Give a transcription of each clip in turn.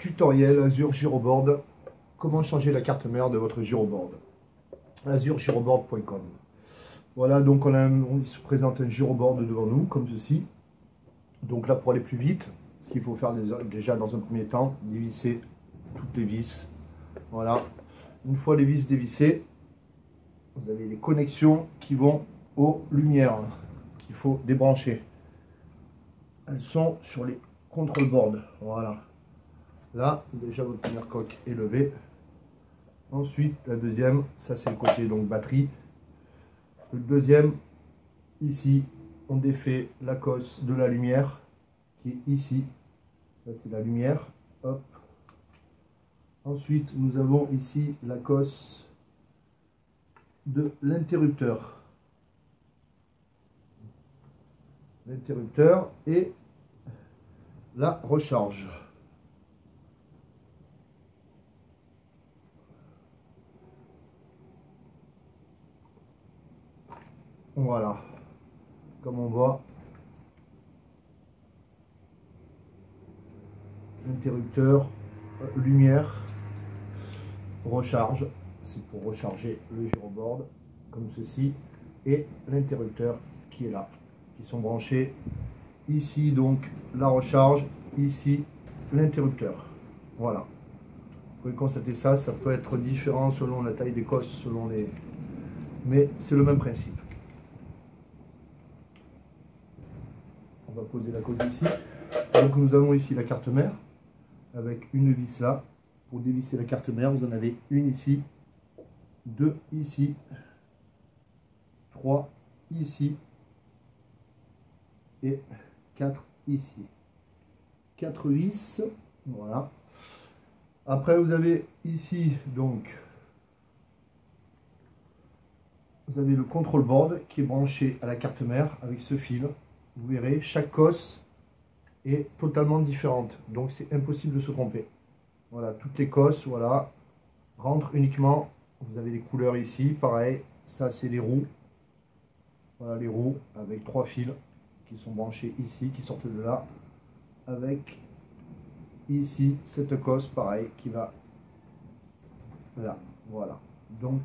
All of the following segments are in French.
tutoriel Azure Giroboard. Comment changer la carte mère de votre Giroboard. AzureGiroboard.com. Voilà, donc il se présente un Giroboard devant nous, comme ceci. Donc là, pour aller plus vite, ce qu'il faut faire déjà dans un premier temps, dévisser toutes les vis. Voilà. Une fois les vis dévissées, vous avez les connexions qui vont aux lumières qu'il faut débrancher. Elles sont sur les control boards. Voilà. Là, déjà votre première coque est levée. Ensuite, la deuxième, ça c'est le côté donc batterie. Le deuxième, ici, on défait la cosse de la lumière qui est ici. Là, c'est la lumière. Hop. Ensuite, nous avons ici la cosse de l'interrupteur. L'interrupteur et la recharge. Voilà, comme on voit, interrupteur, lumière, recharge, c'est pour recharger le Giroboard, comme ceci, et l'interrupteur qui est là, qui sont branchés ici, donc la recharge, ici l'interrupteur. Voilà, vous pouvez constater ça, ça peut être différent selon la taille des cosses, selon les... mais c'est le même principe. On va poser la coque ici. Donc nous avons ici la carte mère avec une vis là. Pour dévisser la carte mère, vous en avez une ici, deux ici, trois ici et quatre ici. Quatre vis, voilà. Après vous avez ici donc vous avez le control board qui est branché à la carte mère avec ce fil. Vous verrez, chaque cosse est totalement différente, donc c'est impossible de se tromper. Voilà, toutes les cosses, voilà, rentrent uniquement. Vous avez les couleurs ici, pareil, ça c'est les roues. Voilà les roues avec trois fils qui sont branchés ici, qui sortent de là, avec ici cette cosse, pareil, qui va là. Voilà, donc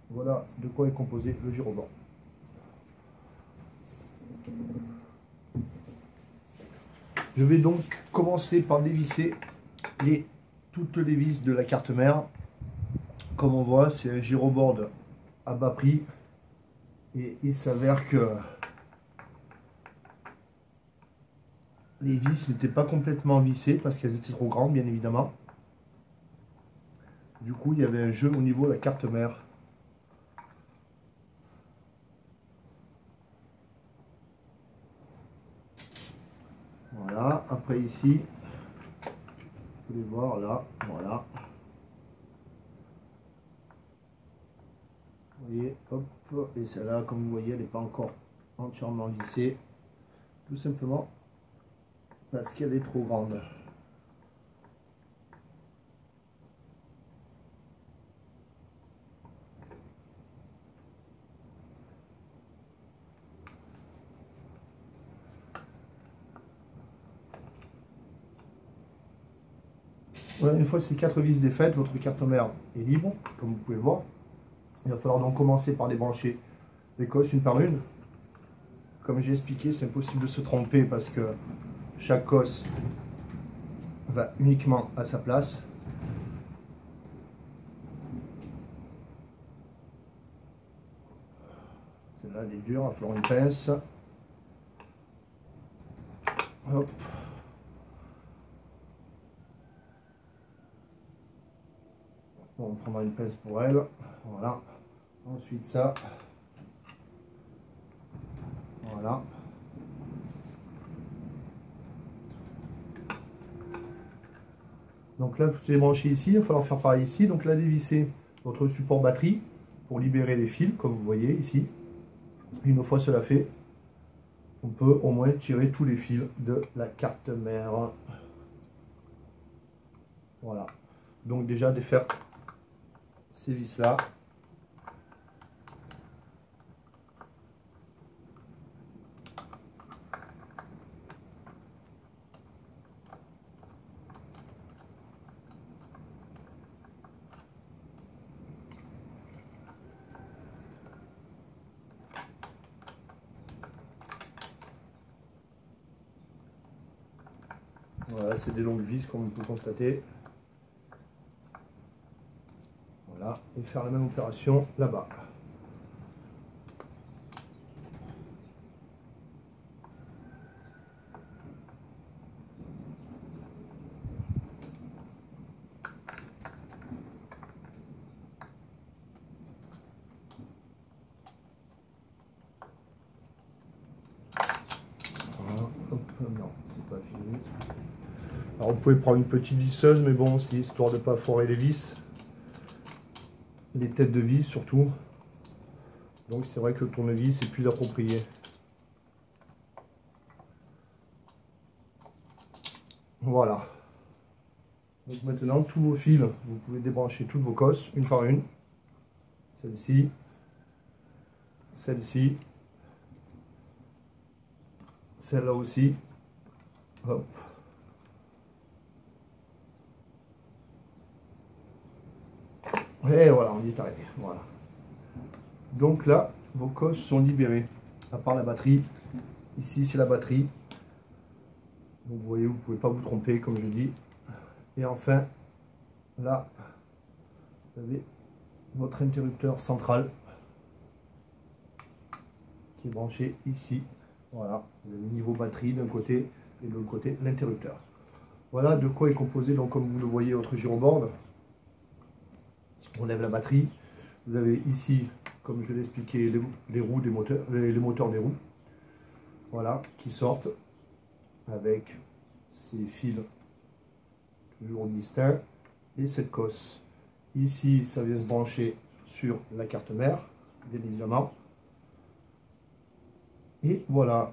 voilà de quoi est composé le Giroboard. Je vais donc commencer par dévisser toutes les vis de la carte mère. Comme on voit, c'est un Giroboard à bas prix. Et il s'avère que les vis n'étaient pas complètement vissées parce qu'elles étaient trop grandes, bien évidemment. Du coup, il y avait un jeu au niveau de la carte mère. Voilà, après ici, vous pouvez voir là, voilà. Vous voyez, hop, et celle-là, comme vous voyez, elle n'est pas encore entièrement vissée, tout simplement parce qu'elle est trop grande. Voilà, une fois ces quatre vis défaites, votre carte mère est libre, comme vous pouvez le voir. Il va falloir donc commencer par débrancher les cosses une par une. Comme j'ai expliqué, c'est impossible de se tromper parce que chaque cosse va uniquement à sa place. Celle-là, elle est dure, il va falloir une pince. Hop. Bon, on prendra une pince pour elle. Voilà. Ensuite ça. Voilà. Donc là, tout est branché ici. Il va falloir faire pareil ici. Donc là, dévisser votre support batterie pour libérer les fils, comme vous voyez ici. Une fois cela fait, on peut au moins tirer tous les fils de la carte mère. Voilà. Donc déjà défaire ces vis là. Voilà, c'est des longues vis comme on peut constater. Voilà, et faire la même opération là-bas. Voilà. Hop, non, c'est pas fini. Alors vous pouvez prendre une petite visseuse, mais bon, c'est histoire de ne pas foirer les vis. Les têtes de vis surtout. Donc c'est vrai que le tournevis est plus approprié. Voilà. Donc maintenant, tous vos fils, vous pouvez débrancher toutes vos cosses, une par une. Celle-ci, celle-ci, celle-là aussi. Hop. Et voilà, on y est arrivé. Voilà. Donc là, vos cosses sont libérées, à part la batterie. Ici, c'est la batterie. Donc vous voyez, vous ne pouvez pas vous tromper, comme je dis. Et enfin, là, vous avez votre interrupteur central qui est branché ici. Voilà, vous avez le niveau batterie d'un côté et de l'autre côté l'interrupteur. Voilà de quoi est composé, donc comme vous le voyez, votre gyroboard. On lève la batterie. Vous avez ici, comme je l'ai expliqué, les roues des moteurs, les moteurs des roues. Voilà, qui sortent avec ces fils toujours distincts et cette cosse. Ici, ça vient se brancher sur la carte mère, bien évidemment. Et voilà,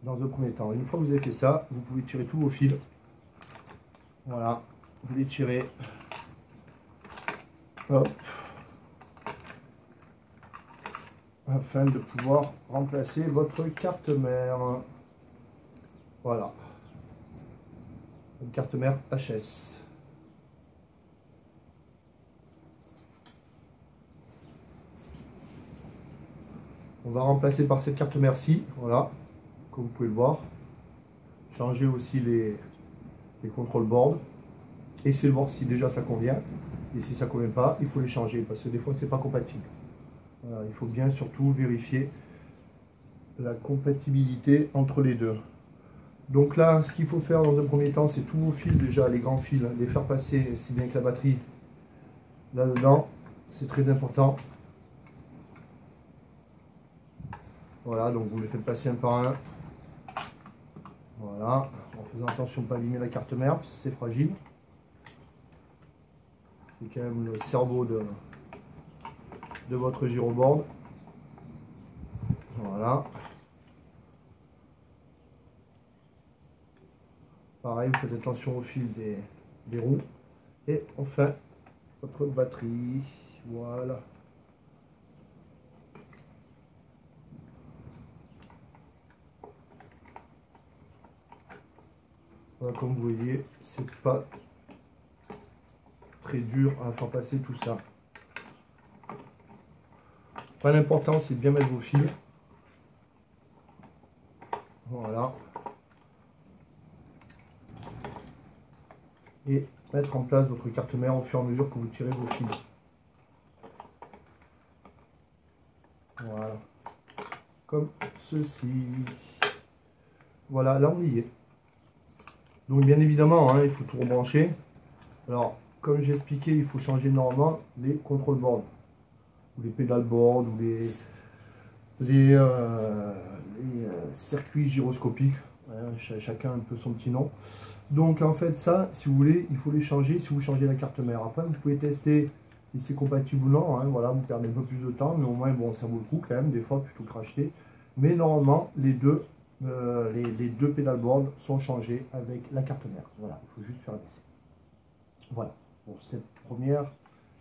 dans un premier temps. Une fois que vous avez fait ça, vous pouvez tirer tous vos fils. Voilà, vous les tirez. Hop. Afin de pouvoir remplacer votre carte mère. Voilà. Une carte mère HS. On va remplacer par cette carte mère-ci, voilà, comme vous pouvez le voir. Changer aussi les contrôle board. Essayez de voir si déjà ça convient. Et si ça ne convient pas, il faut les changer parce que des fois c'est pas compatible. Voilà, il faut bien surtout vérifier la compatibilité entre les deux. Donc là, ce qu'il faut faire dans un premier temps, c'est tous vos fils déjà, les grands fils, les faire passer, si bien que la batterie là-dedans, c'est très important. Voilà, donc vous les faites passer un par un. Voilà, en faisant attention de ne pas abîmer la carte mère, parce que c'est fragile. C'est quand même le cerveau de votre gyroboard. Voilà. Pareil, vous faites attention au fil des roues. Et enfin, votre batterie. Voilà. Voilà, comme vous voyez, c'est pas très dur à faire passer tout ça. L'important, c'est de bien mettre vos fils. Voilà. Et mettre en place votre carte mère au fur et à mesure que vous tirez vos fils. Voilà. Comme ceci. Voilà, là on y est. Donc bien évidemment, hein, il faut tout rebrancher. Alors, comme j'ai expliqué, il faut changer normalement les control boards. Ou les pédales boards, ou les circuits gyroscopiques. Hein, chacun un peu son petit nom. Donc en fait ça, si vous voulez, il faut les changer si vous changez la carte mère. Après vous pouvez tester si c'est compatible ou non, hein, voilà, vous perdez un peu plus de temps, mais au moins bon, ça vaut le coup quand même, des fois plutôt que racheter. Mais normalement, les deux pédalboards sont changés avec la carte mère. Voilà, il faut juste faire l'essai. Voilà, pour cette première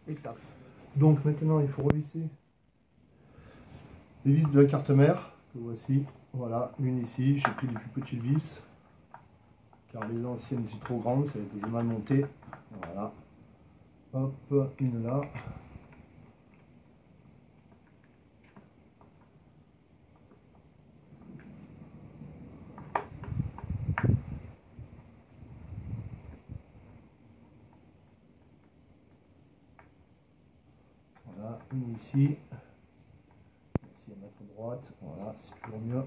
étape. Donc maintenant, il faut revisser les vis de la carte mère. Voici, voilà, une ici, j'ai pris les plus petites vis. Car les anciennes étaient trop grandes, ça a été mal monté. Voilà. Hop, une là. ici. Ici, à mettre à droite. Voilà, c'est toujours mieux.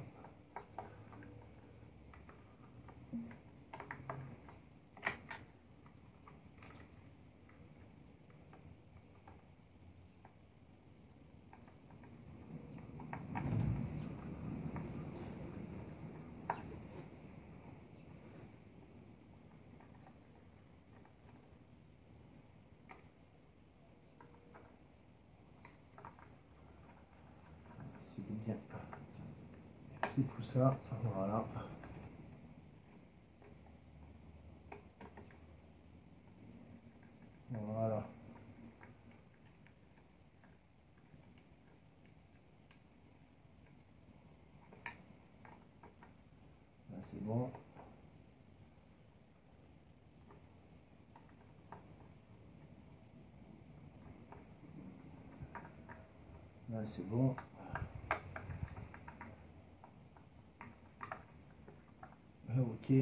C'est bien. C'est tout ça. Voilà. Voilà. Là, c'est bon. Là, c'est bon. Là, ok.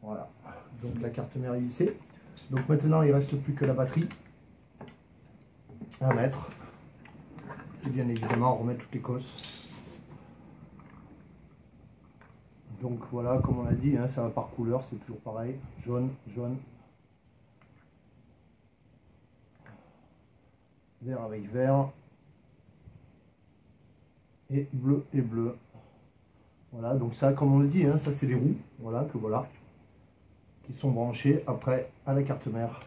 Voilà. Donc la carte mère est vissée. Donc maintenant, il ne reste plus que la batterie à mettre. Et bien évidemment, on remet toutes les cosses. Donc voilà, comme on a dit, hein, ça va par couleur, c'est toujours pareil. Jaune, jaune. Vert avec vert. Et bleu et bleu. Voilà, donc ça, comme on le dit, hein, ça c'est les roues. Voilà, qui sont branchées après à la carte mère.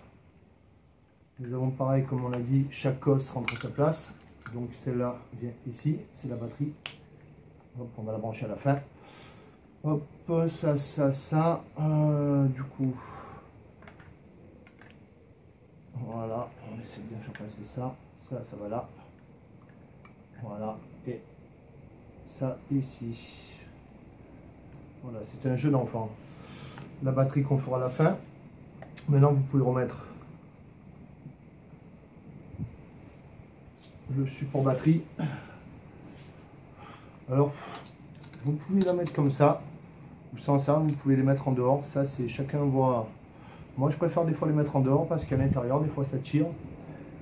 Nous avons pareil, comme on l'a dit, chaque cosse rentre à sa place. Donc celle-là vient ici, c'est la batterie. Hop, on va la brancher à la fin. Hop, ça. Du coup, voilà, on essaie de bien faire passer ça. Ça va là. Voilà, et ça ici. Voilà, c'est un jeu d'enfant. La batterie qu'on fera à la fin. Maintenant, vous pouvez remettre le support batterie. Alors, vous pouvez la mettre comme ça, ou sans ça, vous pouvez les mettre en dehors. Ça, c'est chacun voit. Moi, je préfère des fois les mettre en dehors parce qu'à l'intérieur, des fois, ça tire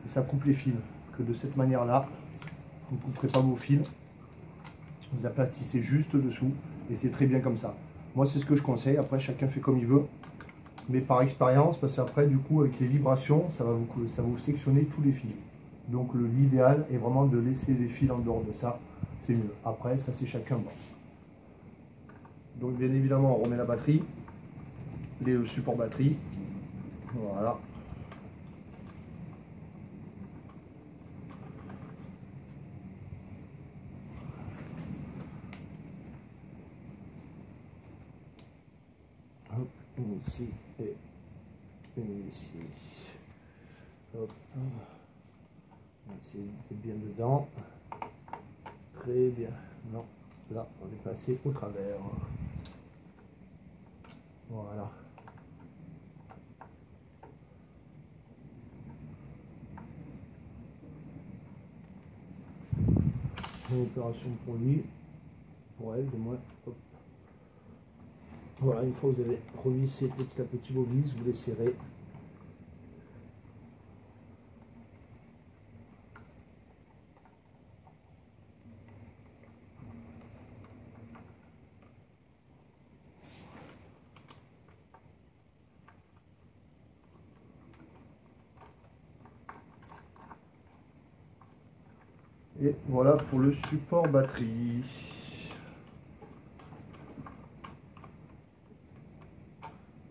et ça coupe les fils. Que de cette manière-là, vous ne couperez pas vos fils. Vous aplatissez juste dessous et c'est très bien comme ça. Moi, c'est ce que je conseille. Après, chacun fait comme il veut. Mais par expérience, parce qu'après, du coup, avec les vibrations, ça va vous sectionner tous les fils. Donc, l'idéal est vraiment de laisser les fils en dehors de ça. C'est mieux. Après, ça, c'est chacun. Bon. Donc, bien évidemment, on remet la batterie, les supports batterie. Voilà. Hop, une ici et une ici. Hop. C'est bien dedans. Très bien. Non, là, on est passé au travers. Voilà. Une opération pour lui, pour elle, du moins. Hop. Voilà, une fois que vous avez revissé petit à petit vos vis, vous les serrez. Et voilà pour le support batterie.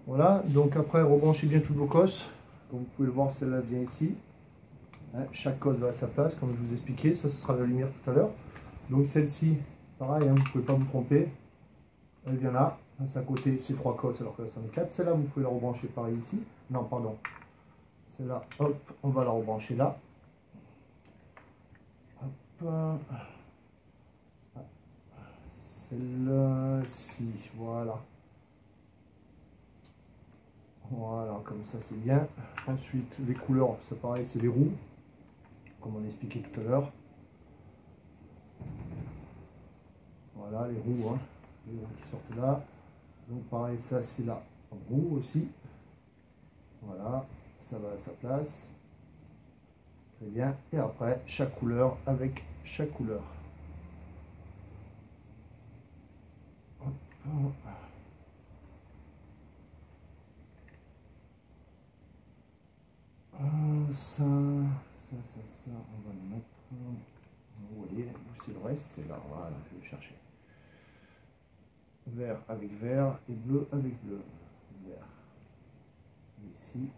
Voilà, donc après rebranchez bien toutes vos cosses. Comme vous pouvez le voir, celle-là vient ici. Hein, chaque cosse va à sa place, comme je vous expliquais. Ça, ce sera la lumière tout à l'heure. Donc celle-ci, pareil, hein, vous ne pouvez pas vous tromper. Elle vient là. C'est à côté, c'est 3 cosses alors que là, c'en est 4. Celle-là, vous pouvez la rebrancher pareil ici. Non, pardon. Celle-là, hop, on va la rebrancher là. Hop. Celle-ci, voilà. Voilà, comme ça c'est bien. Ensuite, les couleurs, c'est pareil, c'est les roues. comme on a expliqué tout à l'heure. Voilà les roues, hein, les roues qui sortent là. Donc pareil, ça c'est la roue aussi. Voilà, ça va à sa place. Très bien. Et après, chaque couleur avec chaque couleur. Ça, on va le mettre. Vous voyez, c'est le reste, c'est là. Voilà, je vais chercher. Vert avec vert et bleu avec bleu. Vert. Ici.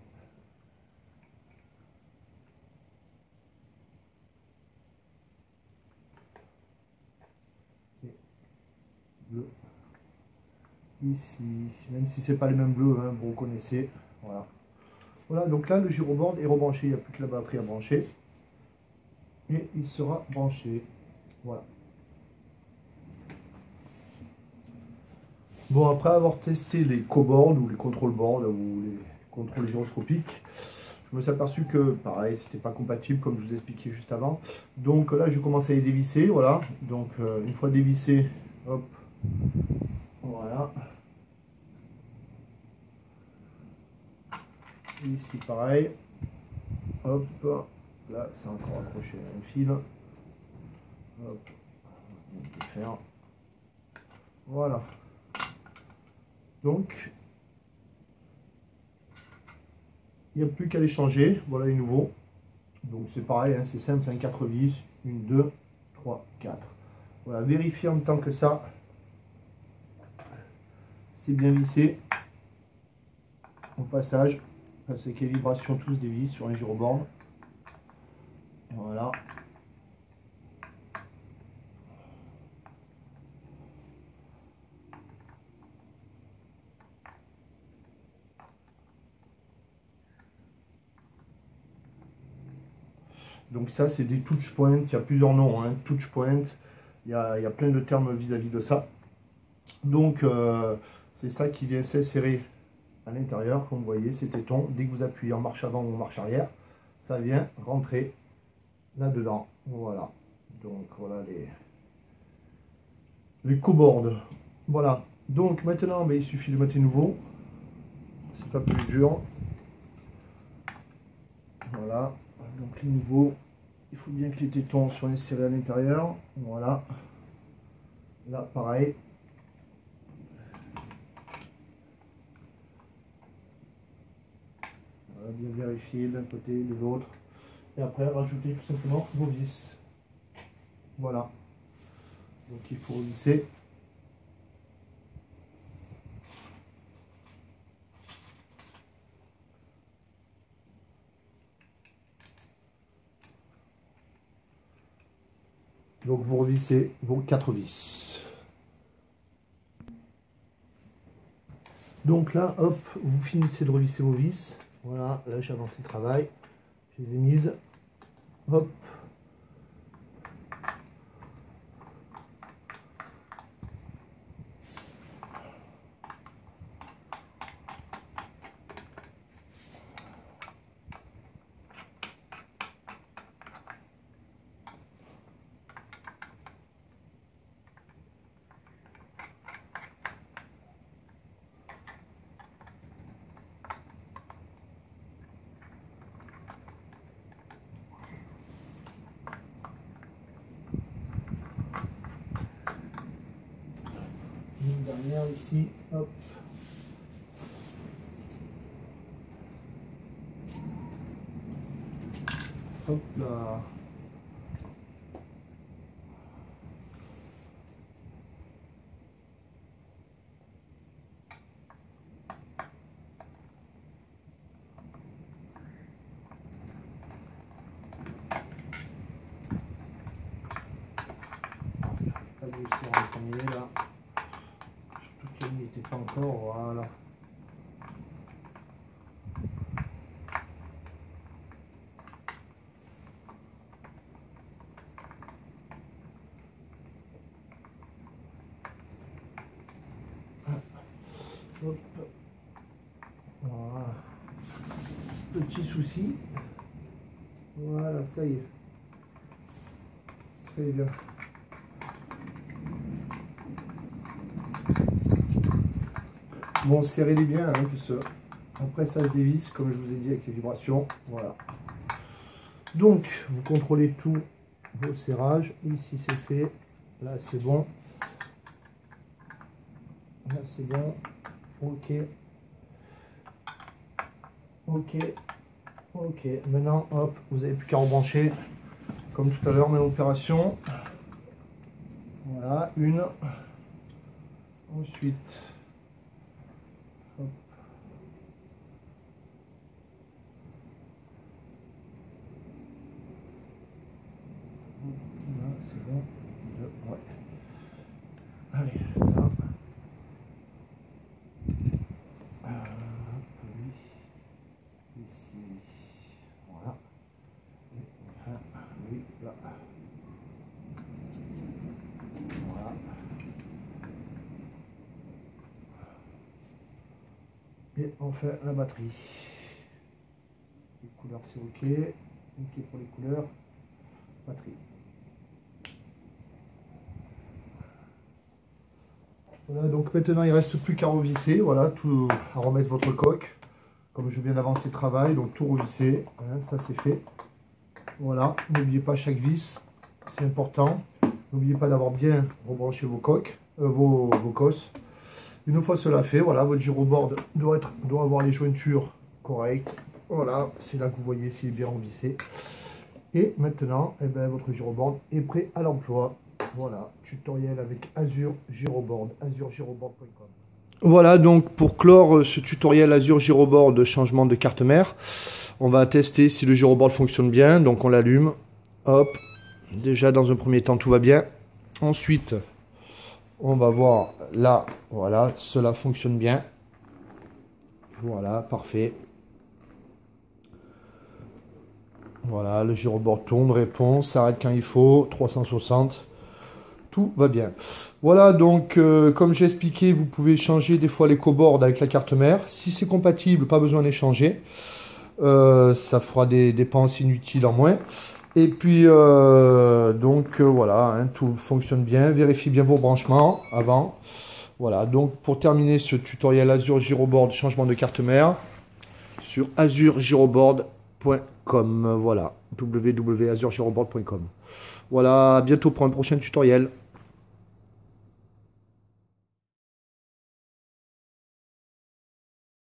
Et bleu. Ici. Même si c'est pas les mêmes bleus, hein, vous reconnaissez. Voilà. Voilà, donc là le gyroboard est rebranché, il n'y a plus que la batterie à brancher. Et il sera branché. Voilà. Bon, après avoir testé les co-boards ou les control boards ou les contrôles gyroscopiques, je me suis aperçu que pareil, c'était pas compatible comme je vous ai expliqué juste avant. Donc là, je commence à les dévisser. Voilà. Donc une fois dévissé, hop, voilà. Ici pareil, hop, là c'est encore accroché à un fil, hop, on peut faire, voilà. Donc il n'y a plus qu'à les changer, voilà les nouveaux. Donc c'est pareil, hein, c'est simple, 4 vis, 1, 2, 3, 4. Voilà, vérifiez en même temps que ça, c'est bien vissé au passage. C'est qu'il y a vibration tous des vis sur un gyroboard. Voilà. Donc ça, c'est des touch points. Il y a plusieurs noms, hein. Touch point. Il y a plein de termes vis-à-vis de ça. Donc c'est ça qui vient s'insérer à l'intérieur. Comme vous voyez, c'est téton. Dès que vous appuyez en marche avant ou en marche arrière, ça vient rentrer là-dedans. Voilà. Donc voilà les co-boards. Voilà. Donc maintenant, il suffit de mettre les nouveaux. C'est pas plus dur. Voilà. Donc les nouveaux, il faut bien que les tétons soient insérés à l'intérieur. Voilà. Là, pareil. Voilà, bien vérifier d'un côté, de l'autre. Et après, rajouter tout simplement vos vis. Voilà. Donc il faut revisser. Donc vous revissez vos 4 vis. Donc là, hop, vous finissez de revisser vos vis. Voilà, là j'ai avancé le travail. Je les ai mises. Hop. Une dernière ici, hop. Hop là. Pas de aussi renseigner là. Surtout qu'il n'y était pas encore, voilà. Hop. Voilà. Petit souci. Voilà, ça y est. Très bien. Bon, serrez-les bien, hein, puisque après ça se dévisse, comme je vous ai dit, avec les vibrations. Voilà. Donc, vous contrôlez tous vos serrages. Ici, c'est fait. Là, c'est bon. Là, c'est bon. Ok. Ok. Ok. Maintenant, hop, vous n'avez plus qu'à rebrancher. Comme tout à l'heure, même opération. Voilà, une. Ensuite, hop. Là, c'est bon. Ouais. Allez, ça. Oui. Ici. Voilà. Et enfin, oui, là. Voilà. Et enfin, la batterie. Les couleurs, c'est OK. OK pour les couleurs. Batterie. Voilà, donc maintenant il ne reste plus qu'à revisser, voilà, tout, à remettre votre coque, comme je viens d'avancer le travail, donc tout revisser, hein, ça c'est fait. Voilà, n'oubliez pas chaque vis, c'est important. N'oubliez pas d'avoir bien rebranché vos coques, vos cosses. Une fois cela fait, voilà, votre gyroboard doit avoir les jointures correctes. Voilà, c'est là que vous voyez s'il est bien revissé. Et maintenant, eh ben, votre gyroboard est prêt à l'emploi. Voilà, tutoriel avec Azure Gyroboard, azurgyroboard.com. Voilà, donc pour clore ce tutoriel Azure Gyroboard changement de carte mère, on va tester si le gyroboard fonctionne bien. Donc on l'allume, hop, déjà dans un premier temps tout va bien. Ensuite, on va voir là, voilà, cela fonctionne bien. Voilà, parfait. Voilà, le gyroboard tourne, répond, s'arrête quand il faut, 360. Tout va bien. Voilà, donc comme j'ai expliqué, vous pouvez changer des fois les coboards avec la carte mère. Si c'est compatible, pas besoin de les changer. Ça fera des dépenses inutiles en moins. Et puis, voilà, hein, tout fonctionne bien. Vérifiez bien vos branchements avant. Voilà, donc pour terminer ce tutoriel Azure Gyroboard changement de carte mère sur azurgyroboard.com. Voilà, www.azurgyroboard.com. Voilà, à bientôt pour un prochain tutoriel.